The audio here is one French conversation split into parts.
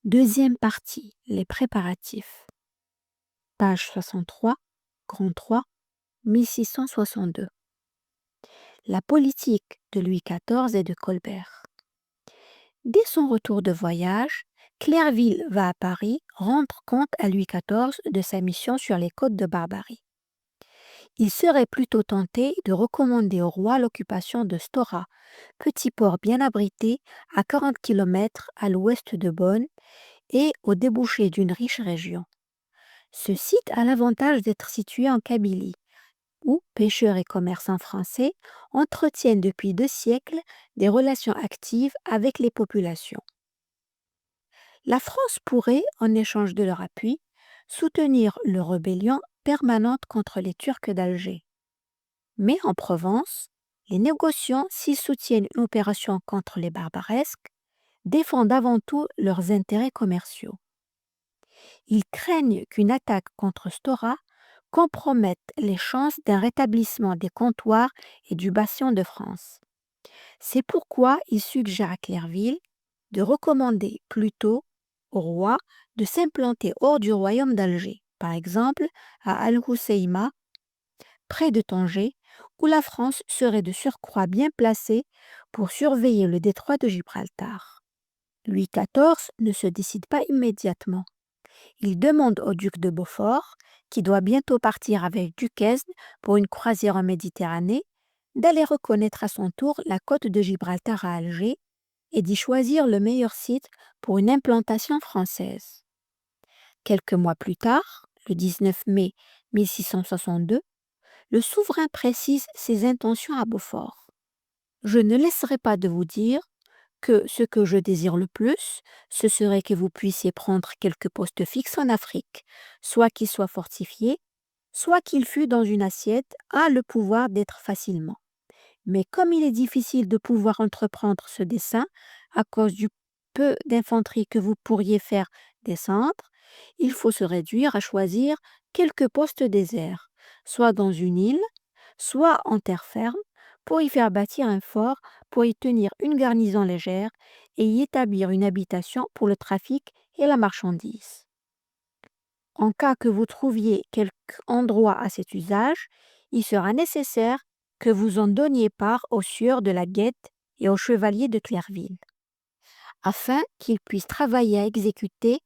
Deuxième partie, les préparatifs. Page 63, grand 3, 1662. La politique de Louis XIV et de Colbert. Dès son retour de voyage, Clairville va à Paris rendre compte à Louis XIV de sa mission sur les côtes de Barbarie. Il serait plutôt tenté de recommander au roi l'occupation de Stora, petit port bien abrité à 40 km à l'ouest de Bonn et au débouché d'une riche région. Ce site a l'avantage d'être situé en Kabylie, où pêcheurs et commerçants français entretiennent depuis 2 siècles des relations actives avec les populations. La France pourrait, en échange de leur appui, soutenir leur rébellion permanente contre les Turcs d'Alger. Mais en Provence, les négociants, s'ils soutiennent une opération contre les barbaresques, défendent avant tout leurs intérêts commerciaux. Ils craignent qu'une attaque contre Stora compromette les chances d'un rétablissement des comptoirs et du bastion de France. C'est pourquoi ils suggèrent à Clairville de recommander plutôt au roi de s'implanter hors du royaume d'Alger, par exemple à Al-Hoceïma, près de Tanger, où la France serait de surcroît bien placée pour surveiller le détroit de Gibraltar. Louis XIV ne se décide pas immédiatement. Il demande au duc de Beaufort, qui doit bientôt partir avec Duquesne pour une croisière en Méditerranée, d'aller reconnaître à son tour la côte de Gibraltar à Alger et d'y choisir le meilleur site pour une implantation française. Quelques mois plus tard, le 19 mai 1662, le souverain précise ses intentions à Beaufort. « Je ne laisserai pas de vous dire que ce que je désire le plus, ce serait que vous puissiez prendre quelques postes fixes en Afrique, soit qu'ils soient fortifiés, soit qu'ils fût dans une assiette, a le pouvoir d'être facilement. Mais comme il est difficile de pouvoir entreprendre ce dessein à cause du peu d'infanterie que vous pourriez faire descendre, il faut se réduire à choisir quelques postes déserts, soit dans une île, soit en terre ferme, pour y faire bâtir un fort, pour y tenir une garnison légère et y établir une habitation pour le trafic et la marchandise. En cas que vous trouviez quelque endroit à cet usage, il sera nécessaire que vous en donniez part aux sieurs de la Guette et aux chevaliers de Clairville, afin qu'ils puissent travailler à exécuter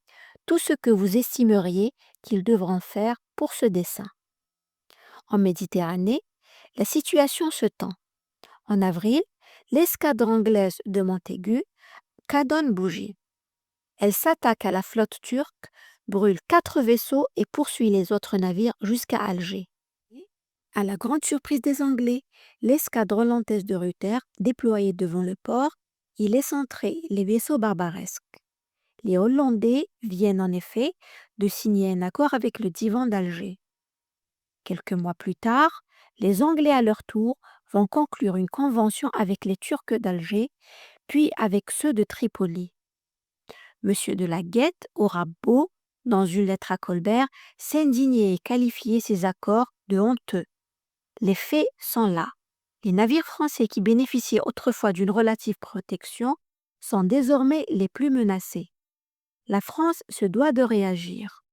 tout ce que vous estimeriez qu'ils devront faire pour ce dessein. En Méditerranée, la situation se tend. En avril, l'escadre anglaise de Montaigu cadonne Bougie. Elle s'attaque à la flotte turque, brûle 4 vaisseaux et poursuit les autres navires jusqu'à Alger. À la grande surprise des Anglais, l'escadre hollandaise de Ruyter, déployée devant le port, y laisse entrer les vaisseaux barbaresques. Les Hollandais viennent en effet de signer un accord avec le divan d'Alger. Quelques mois plus tard, les Anglais à leur tour vont conclure une convention avec les Turcs d'Alger, puis avec ceux de Tripoli. Monsieur de la Guette aura beau, dans une lettre à Colbert, s'indigner et qualifier ces accords de honteux. Les faits sont là. Les navires français qui bénéficiaient autrefois d'une relative protection sont désormais les plus menacés. La France se doit de réagir.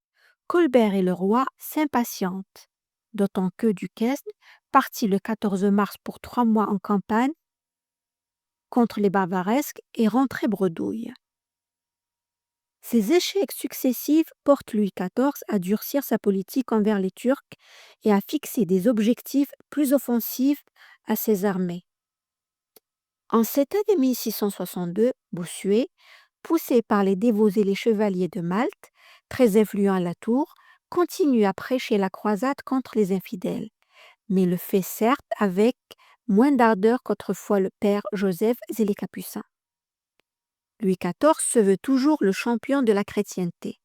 Colbert et le roi s'impatientent, d'autant que Duquesne, parti le 14 mars pour 3 mois en campagne contre les barbaresques, est rentré bredouille. Ces échecs successifs portent Louis XIV à durcir sa politique envers les Turcs et à fixer des objectifs plus offensifs à ses armées. En cette année 1662, Bossuet, poussé par les dévots et les chevaliers de Malte, très influents à la Tour, continue à prêcher la croisade contre les infidèles, mais le fait certes avec moins d'ardeur qu'autrefois le père Joseph et les Capucins. Louis XIV se veut toujours le champion de la chrétienté.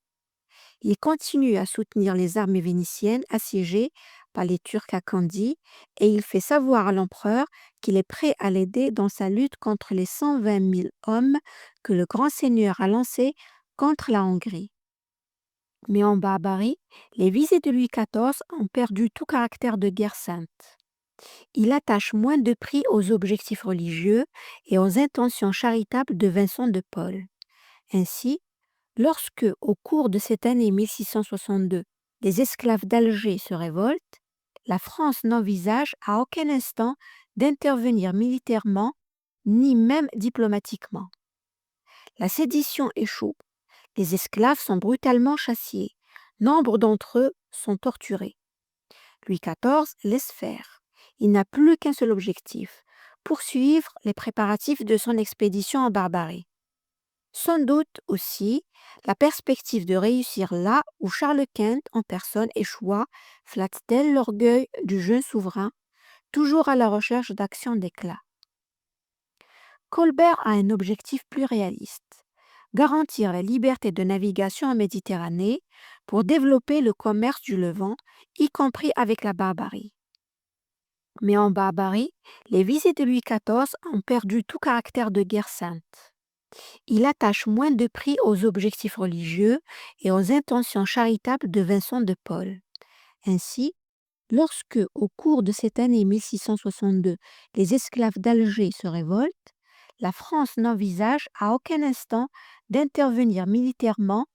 Il continue à soutenir les armées vénitiennes assiégées par les Turcs à Candie et il fait savoir à l'empereur qu'il est prêt à l'aider dans sa lutte contre les 120 000 hommes que le grand seigneur a lancés contre la Hongrie. Mais en Barbarie, les visées de Louis XIV ont perdu tout caractère de guerre sainte. Il attache moins de prix aux objectifs religieux et aux intentions charitables de Vincent de Paul. Ainsi, Lorsque, au cours de cette année 1662, les esclaves d'Alger se révoltent, la France n'envisage à aucun instant d'intervenir militairement ni même diplomatiquement. La sédition échoue. Les esclaves sont brutalement chassés. Nombre d'entre eux sont torturés. Louis XIV laisse faire. Il n'a plus qu'un seul objectif, poursuivre les préparatifs de son expédition en Barbarie. Sans doute aussi, la perspective de réussir là où Charles Quint en personne échoua flatte-t-elle l'orgueil du jeune souverain, toujours à la recherche d'actions d'éclat. Colbert a un objectif plus réaliste, garantir la liberté de navigation en Méditerranée pour développer le commerce du Levant, y compris avec la Barbarie. Mais en Barbarie, les visites de Louis XIV ont perdu tout caractère de guerre sainte. Il attache moins de prix aux objectifs religieux et aux intentions charitables de Vincent de Paul. Ainsi, lorsque, au cours de cette année 1662, les esclaves d'Alger se révoltent, la France n'envisage à aucun instant d'intervenir militairement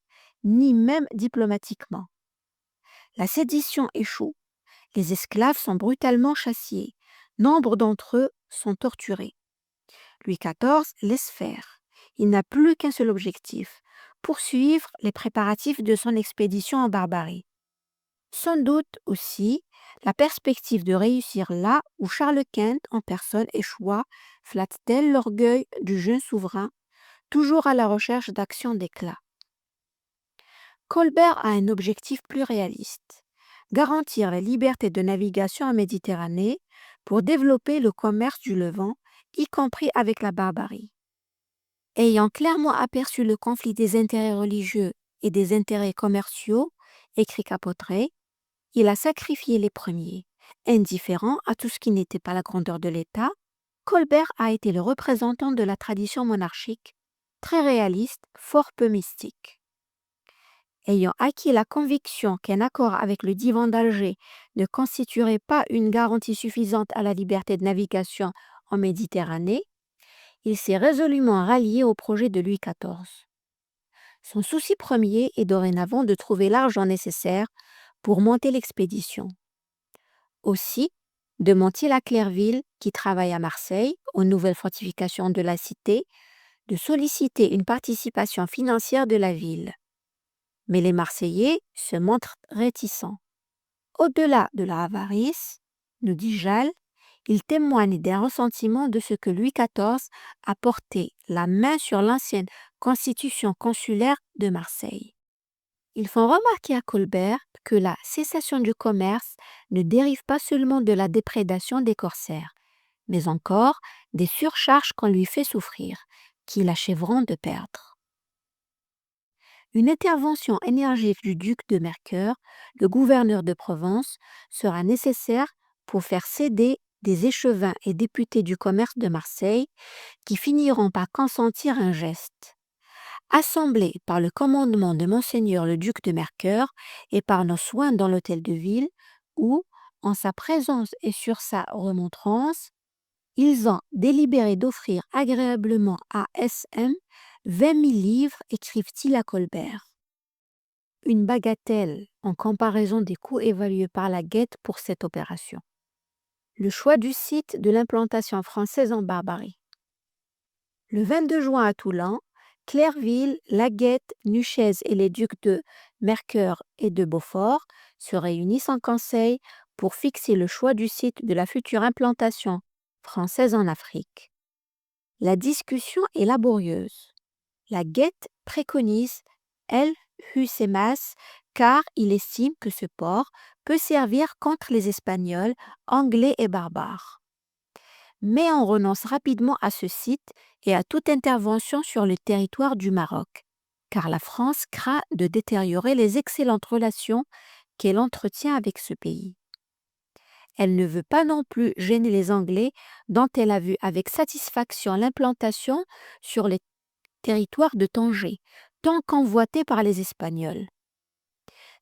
ni même diplomatiquement. La sédition échoue. Les esclaves sont brutalement chassés. Nombre d'entre eux sont torturés. Louis XIV laisse faire. Il n'a plus qu'un seul objectif, poursuivre les préparatifs de son expédition en Barbarie. Sans doute aussi, la perspective de réussir là où Charles Quint en personne échoua flatte-t-elle l'orgueil du jeune souverain, toujours à la recherche d'actions d'éclat. Colbert a un objectif plus réaliste, garantir la liberté de navigation en Méditerranée pour développer le commerce du Levant, y compris avec la Barbarie. Ayant clairement aperçu le conflit des intérêts religieux et des intérêts commerciaux, écrit Capotret, il a sacrifié les premiers. Indifférent à tout ce qui n'était pas la grandeur de l'État, Colbert a été le représentant de la tradition monarchique, très réaliste, fort peu mystique. Ayant acquis la conviction qu'un accord avec le divan d'Alger ne constituerait pas une garantie suffisante à la liberté de navigation en Méditerranée, il s'est résolument rallié au projet de Louis XIV. Son souci premier est dorénavant de trouver l'argent nécessaire pour monter l'expédition. Aussi, demande-t-il à Clerville, qui travaille à Marseille, aux nouvelles fortifications de la cité, de solliciter une participation financière de la ville. Mais les Marseillais se montrent réticents. Au-delà de la avarice, nous dit Jalles, il témoigne d'un ressentiment de ce que Louis XIV a porté la main sur l'ancienne constitution consulaire de Marseille. Ils font remarquer à Colbert que la cessation du commerce ne dérive pas seulement de la déprédation des corsaires, mais encore des surcharges qu'on lui fait souffrir, qu'ils achèveront de perdre. Une intervention énergique du duc de Mercœur, le gouverneur de Provence, sera nécessaire pour faire céder des échevins et députés du commerce de Marseille qui finiront par consentir un geste. Assemblés par le commandement de Monseigneur le duc de Mercœur et par nos soins dans l'hôtel de ville, où, en sa présence et sur sa remontrance, ils ont délibéré d'offrir agréablement à S.M. 20 000 livres, écrivent-ils à Colbert. Une bagatelle en comparaison des coûts évalués par la Guette pour cette opération. Le choix du site de l'implantation française en Barbarie. Le 22 juin à Toulon, Clerville, Laguette, Nuchez et les ducs de Mercœur et de Beaufort se réunissent en conseil pour fixer le choix du site de la future implantation française en Afrique. La discussion est laborieuse. Laguette préconise El Hucemas car il estime que ce port peut servir contre les Espagnols, Anglais et barbares. Mais on renonce rapidement à ce site et à toute intervention sur le territoire du Maroc, car la France craint de détériorer les excellentes relations qu'elle entretient avec ce pays. Elle ne veut pas non plus gêner les Anglais dont elle a vu avec satisfaction l'implantation sur les territoires de Tanger, tant convoité par les Espagnols.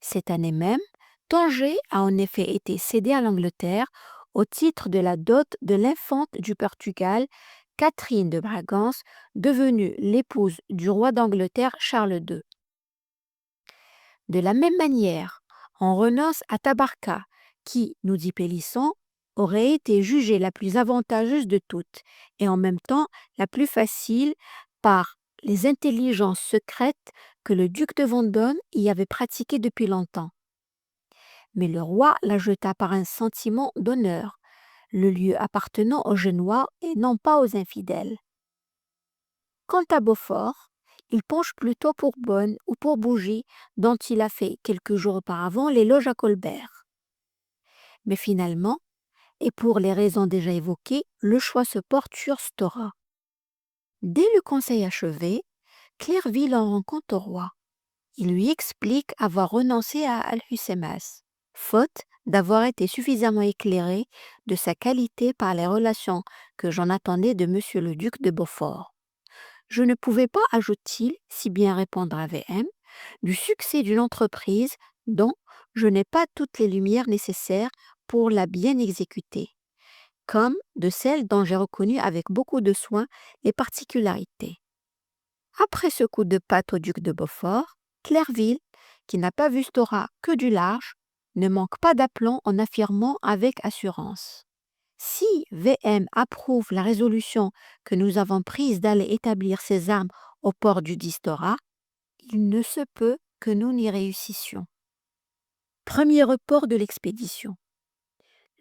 Cette année même, Tanger a en effet été cédé à l'Angleterre au titre de la dot de l'infante du Portugal, Catherine de Bragance, devenue l'épouse du roi d'Angleterre Charles II. De la même manière, on renonce à Tabarka, qui, nous dit Pélisson, aurait été jugée la plus avantageuse de toutes, et en même temps la plus facile par les intelligences secrètes que le duc de Vendôme y avait pratiquées depuis longtemps. Mais le roi la jeta par un sentiment d'honneur, le lieu appartenant aux Génois et non pas aux infidèles. Quant à Beaufort, il penche plutôt pour Bonne ou pour Bougie, dont il a fait quelques jours auparavant l'éloge à Colbert. Mais finalement, et pour les raisons déjà évoquées, le choix se porte sur Storat. Dès le conseil achevé, Clairville en rend compte au roi. Il lui explique avoir renoncé à Alhucemas, faute d'avoir été suffisamment éclairé de sa qualité par les relations que j'en attendais de monsieur le duc de Beaufort. Je ne pouvais pas, ajoute-t-il, si bien répondre à VM, du succès d'une entreprise dont je n'ai pas toutes les lumières nécessaires pour la bien exécuter, comme de celle dont j'ai reconnu avec beaucoup de soin les particularités. Après ce coup de patte au duc de Beaufort, Clairville, qui n'a pas vu Storat que du large, ne manque pas d'aplomb en affirmant avec assurance. Si VM approuve la résolution que nous avons prise d'aller établir ses armes au port du dit Storat, il ne se peut que nous n'y réussissions. Premier report de l'expédition.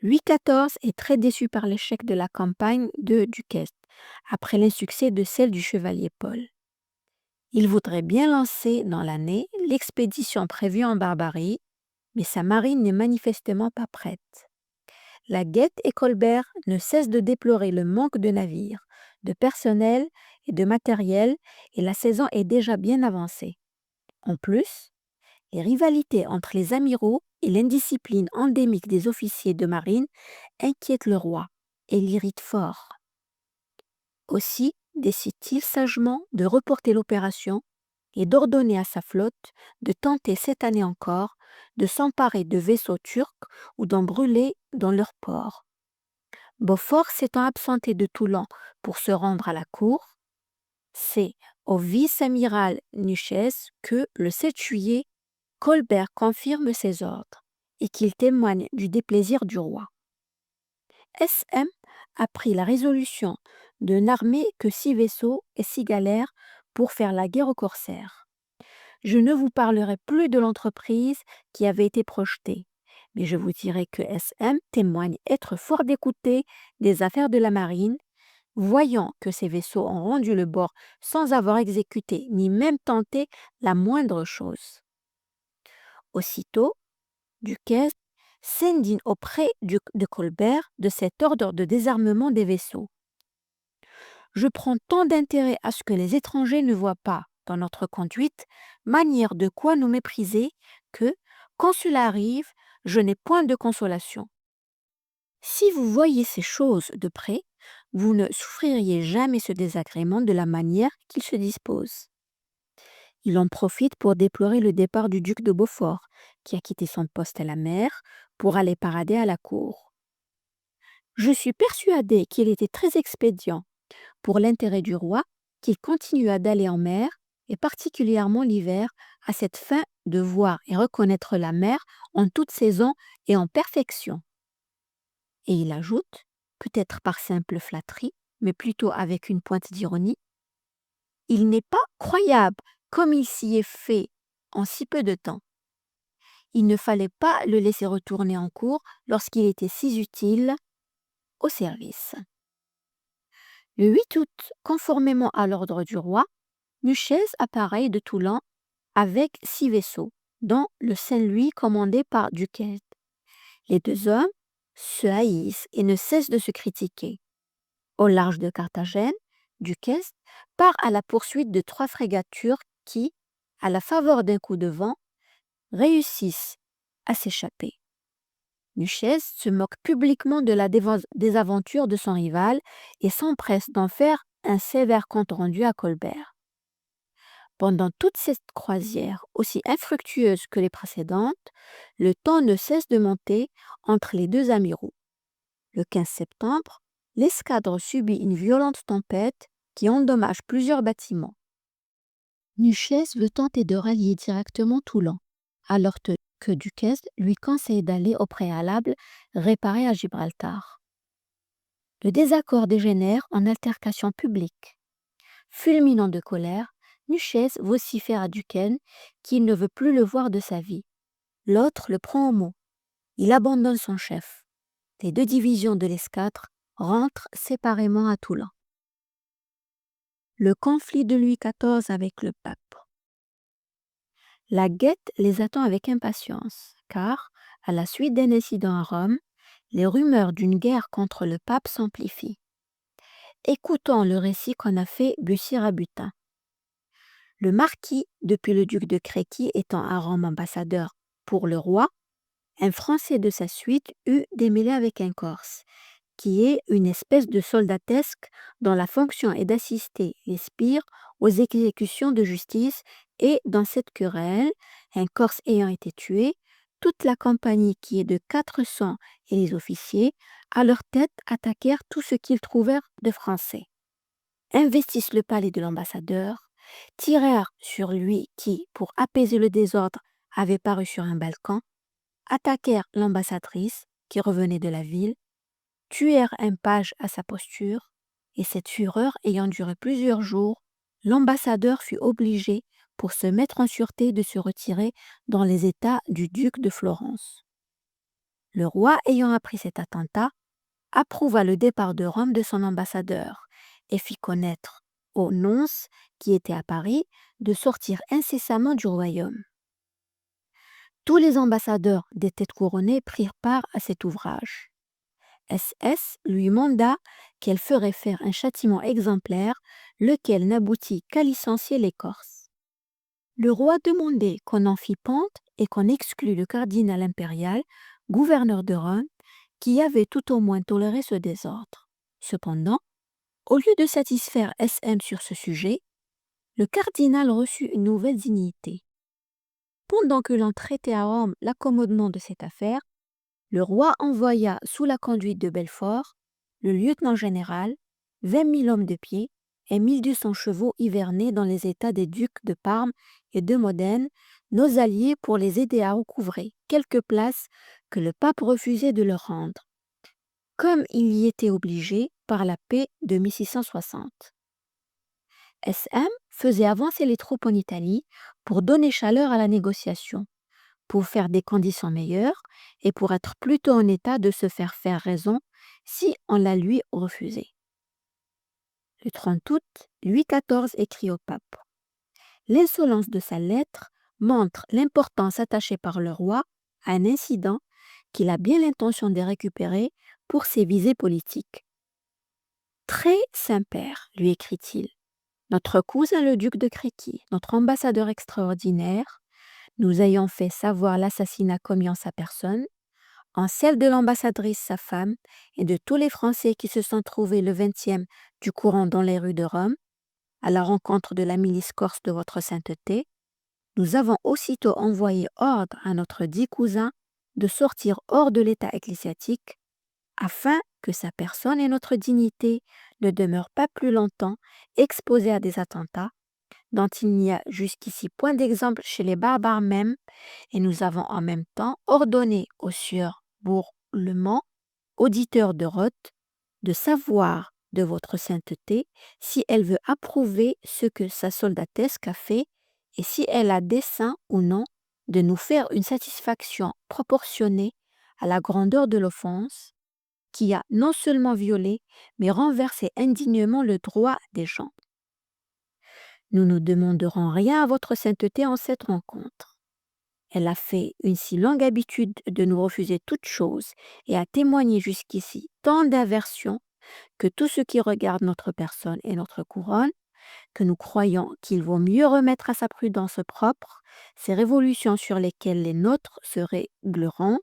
Louis XIV est très déçu par l'échec de la campagne de Duquesne, après l'insuccès de celle du chevalier Paul. Il voudrait bien lancer dans l'année l'expédition prévue en Barbarie, mais sa marine n'est manifestement pas prête. La Guette et Colbert ne cessent de déplorer le manque de navires, de personnel et de matériel, et la saison est déjà bien avancée. En plus, les rivalités entre les amiraux et l'indiscipline endémique des officiers de marine inquiètent le roi et l'irritent fort. Aussi décide-t-il sagement de reporter l'opération et d'ordonner à sa flotte de tenter cette année encore de s'emparer de vaisseaux turcs ou d'en brûler dans leur port. Beaufort s'étant absenté de Toulon pour se rendre à la cour, c'est au vice-amiral Nuchez que, le 7 juillet, Colbert confirme ses ordres et qu'il témoigne du déplaisir du roi. SM a pris la résolution de n'armer que 6 vaisseaux et 6 galères pour faire la guerre aux corsaires. Je ne vous parlerai plus de l'entreprise qui avait été projetée, mais je vous dirai que SM témoigne être fort dégoûté des affaires de la marine, voyant que ces vaisseaux ont rendu le bord sans avoir exécuté ni même tenté la moindre chose. Aussitôt, Duquesne s'indigne auprès de Colbert de cet ordre de désarmement des vaisseaux. Je prends tant d'intérêt à ce que les étrangers ne voient pas dans notre conduite manière de quoi nous mépriser que, quand cela arrive, je n'ai point de consolation. Si vous voyez ces choses de près, vous ne souffririez jamais ce désagrément de la manière qu'il se dispose. Il en profite pour déplorer le départ du duc de Beaufort, qui a quitté son poste à la mer pour aller parader à la cour. Je suis persuadé qu'il était très expédient, pour l'intérêt du roi, qu'il continua d'aller en mer, et particulièrement l'hiver, à cette fin de voir et reconnaître la mer en toute saison et en perfection. Et il ajoute, peut-être par simple flatterie, mais plutôt avec une pointe d'ironie, « Il n'est pas croyable comme il s'y est fait en si peu de temps. Il ne fallait pas le laisser retourner en cour lorsqu'il était si utile au service. » Le 8 août, conformément à l'ordre du roi, Nuchez apparaît de Toulon avec 6 vaisseaux, dont le Saint-Louis commandé par Duquesne. Les 2 hommes se haïssent et ne cessent de se critiquer. Au large de Carthagène, Duquesne part à la poursuite de 3 frégates turques qui, à la faveur d'un coup de vent, réussissent à s'échapper. Nuchez se moque publiquement de la désaventure de son rival et s'empresse d'en faire un sévère compte-rendu à Colbert. Pendant toute cette croisière, aussi infructueuse que les précédentes, le temps ne cesse de monter entre les 2 amiraux. Le 15 septembre, l'escadre subit une violente tempête qui endommage plusieurs bâtiments. Nuchez veut tenter de rallier directement Toulon, alors que Duquesne lui conseille d'aller au préalable réparer à Gibraltar. Le désaccord dégénère en altercation publique. Fulminant de colère, Nuchez vocifère à Duquesne qu'il ne veut plus le voir de sa vie. L'autre le prend au mot. Il abandonne son chef. Les 2 divisions de l'escadre rentrent séparément à Toulon. Le conflit de Louis XIV avec le pape. La guette les attend avec impatience, car, à la suite d'un incident à Rome, les rumeurs d'une guerre contre le pape s'amplifient. Écoutons le récit qu'en a fait Bussy Rabutin. Le marquis, depuis le duc de Créqui étant à Rome ambassadeur pour le roi, un Français de sa suite eut démêlé avec un Corse, qui est une espèce de soldatesque dont la fonction est d'assister les sbires aux exécutions de justice, et dans cette querelle, un Corse ayant été tué, toute la compagnie qui est de 400 et les officiers, à leur tête attaquèrent tout ce qu'ils trouvèrent de français. Investissent le palais de l'ambassadeur, tirèrent sur lui qui, pour apaiser le désordre, avait paru sur un balcon, attaquèrent l'ambassadrice qui revenait de la ville, tuèrent un page à sa posture, et cette fureur ayant duré plusieurs jours, l'ambassadeur fut obligé, pour se mettre en sûreté, de se retirer dans les États du duc de Florence. Le roi, ayant appris cet attentat, approuva le départ de Rome de son ambassadeur et fit connaître au nonce, qui était à Paris, de sortir incessamment du royaume. Tous les ambassadeurs des têtes couronnées prirent part à cet ouvrage. SS lui manda qu'elle ferait faire un châtiment exemplaire, lequel n'aboutit qu'à licencier les Corses. Le roi demandait qu'on en fît pente et qu'on exclût le cardinal impérial, gouverneur de Rome, qui avait tout au moins toléré ce désordre. Cependant, au lieu de satisfaire SM sur ce sujet, le cardinal reçut une nouvelle dignité. Pendant que l'on traitait à Rome l'accommodement de cette affaire, le roi envoya sous la conduite de Belfort le lieutenant général, 20 000 hommes de pied et 1200 chevaux hivernés dans les états des ducs de Parme et de Modène, nos alliés, pour les aider à recouvrer quelques places que le pape refusait de leur rendre, comme il y était obligé par la paix de 1660. SM faisait avancer les troupes en Italie pour donner chaleur à la négociation, pour faire des conditions meilleures et pour être plutôt en état de se faire raison si on la lui refusait. Le 30 août, Louis XIV écrit au pape. L'insolence de sa lettre montre l'importance attachée par le roi à un incident qu'il a bien l'intention de récupérer pour ses visées politiques. Très Saint-Père, lui écrit-il, notre cousin le duc de Créqui, notre ambassadeur extraordinaire, nous ayant fait savoir l'assassinat commis en sa personne, en celle de l'ambassadrice sa femme et de tous les Français qui se sont trouvés le 20e du courant dans les rues de Rome, à la rencontre de la milice corse de votre sainteté, nous avons aussitôt envoyé ordre à notre dit cousin de sortir hors de l'état ecclésiastique, afin que sa personne et notre dignité ne demeurent pas plus longtemps exposées à des attentats, dont il n'y a jusqu'ici point d'exemple chez les barbares même, et nous avons en même temps ordonné au sieur Bourlemont, auditeur de Rothe, de savoir de votre sainteté si elle veut approuver ce que sa soldatesque a fait et si elle a dessein ou non de nous faire une satisfaction proportionnée à la grandeur de l'offense qui a non seulement violé mais renversé indignement le droit des gens. Nous ne demanderons rien à votre sainteté en cette rencontre. Elle a fait une si longue habitude de nous refuser toute chose et a témoigné jusqu'ici tant d'aversion que tout ce qui regarde notre personne et notre couronne, que nous croyons qu'il vaut mieux remettre à sa prudence propre ces révolutions sur lesquelles les nôtres se régleront,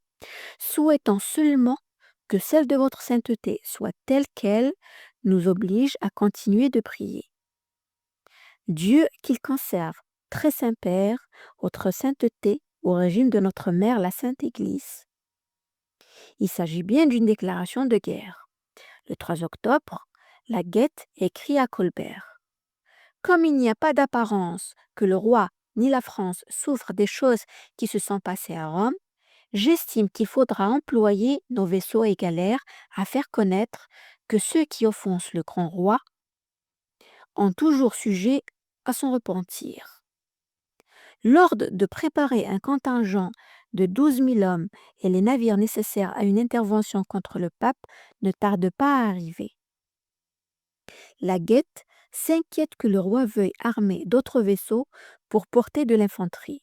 souhaitant seulement que celle de votre sainteté soit telle qu'elle nous oblige à continuer de prier. Dieu qu'il conserve, très Saint-Père, votre sainteté au régime de notre mère, la Sainte Église. Il s'agit bien d'une déclaration de guerre. Le 3 octobre, la Guette écrit à Colbert. Comme il n'y a pas d'apparence que le roi ni la France souffrent des choses qui se sont passées à Rome, j'estime qu'il faudra employer nos vaisseaux et galères à faire connaître que ceux qui offensent le grand roi ont toujours sujet à son repentir. L'ordre de préparer un contingent de 12 000 hommes et les navires nécessaires à une intervention contre le pape ne tarde pas à arriver. La Guette s'inquiète que le roi veuille armer d'autres vaisseaux pour porter de l'infanterie.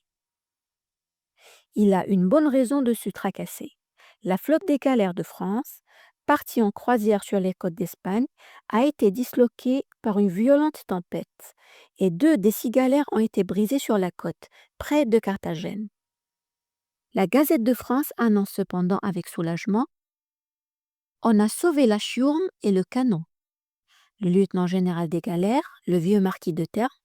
Il a une bonne raison de se tracasser. La flotte des galères de France, partie en croisière sur les côtes d'Espagne, a été disloquée par une violente tempête et 2 des 6 galères ont été brisées sur la côte, près de Carthagène. La Gazette de France annonce cependant avec soulagement: on a sauvé la chiourme et le canon. Le lieutenant général des galères, le vieux marquis de Terre,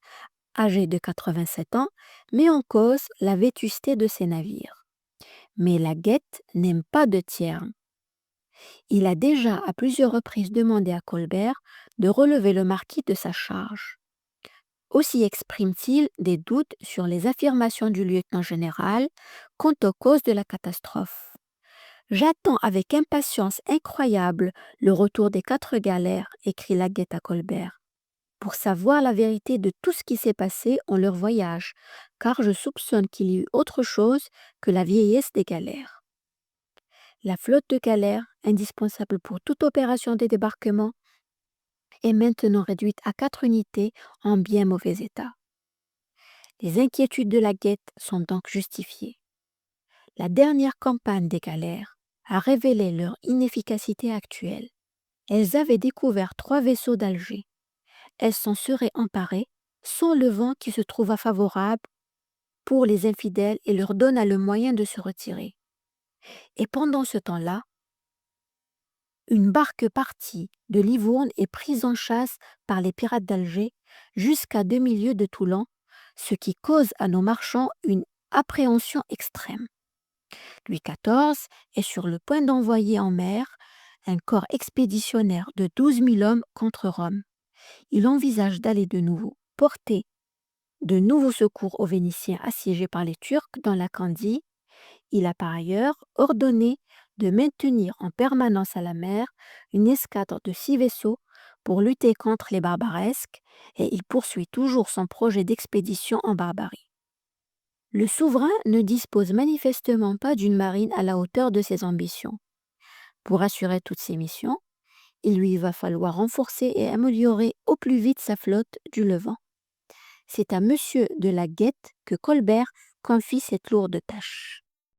âgé de 87 ans, met en cause la vétusté de ses navires. Mais la Guette n'aime pas de tiers. Il a déjà à plusieurs reprises demandé à Colbert de relever le marquis de sa charge. Aussi exprime-t-il des doutes sur les affirmations du lieutenant général quant aux causes de la catastrophe. J'attends avec impatience incroyable le retour des 4 galères, écrit la Guette à Colbert, pour savoir la vérité de tout ce qui s'est passé en leur voyage, car je soupçonne qu'il y eut autre chose que la vieillesse des galères. La flotte de galères, indispensable pour toute opération de débarquement, est maintenant réduite à 4 unités en bien mauvais état. Les inquiétudes de la Guette sont donc justifiées. La dernière campagne des galères a révélé leur inefficacité actuelle. Elles avaient découvert 3 vaisseaux d'Alger. Elles s'en seraient emparées sans le vent qui se trouva favorable pour les infidèles et leur donna le moyen de se retirer. Et pendant ce temps-là, une barque partie de Livourne est prise en chasse par les pirates d'Alger jusqu'à 2000 lieues de Toulon, ce qui cause à nos marchands une appréhension extrême. Louis XIV est sur le point d'envoyer en mer un corps expéditionnaire de 12 000 hommes contre Rome. Il envisage d'aller de nouveau porter de nouveaux secours aux Vénitiens assiégés par les Turcs dans la Candie. Il a par ailleurs ordonné de maintenir en permanence à la mer une escadre de 6 vaisseaux pour lutter contre les barbaresques et il poursuit toujours son projet d'expédition en Barbarie. Le souverain ne dispose manifestement pas d'une marine à la hauteur de ses ambitions. Pour assurer toutes ces missions, il lui va falloir renforcer et améliorer au plus vite sa flotte du Levant. C'est à Monsieur de la Guette que Colbert confie cette lourde tâche.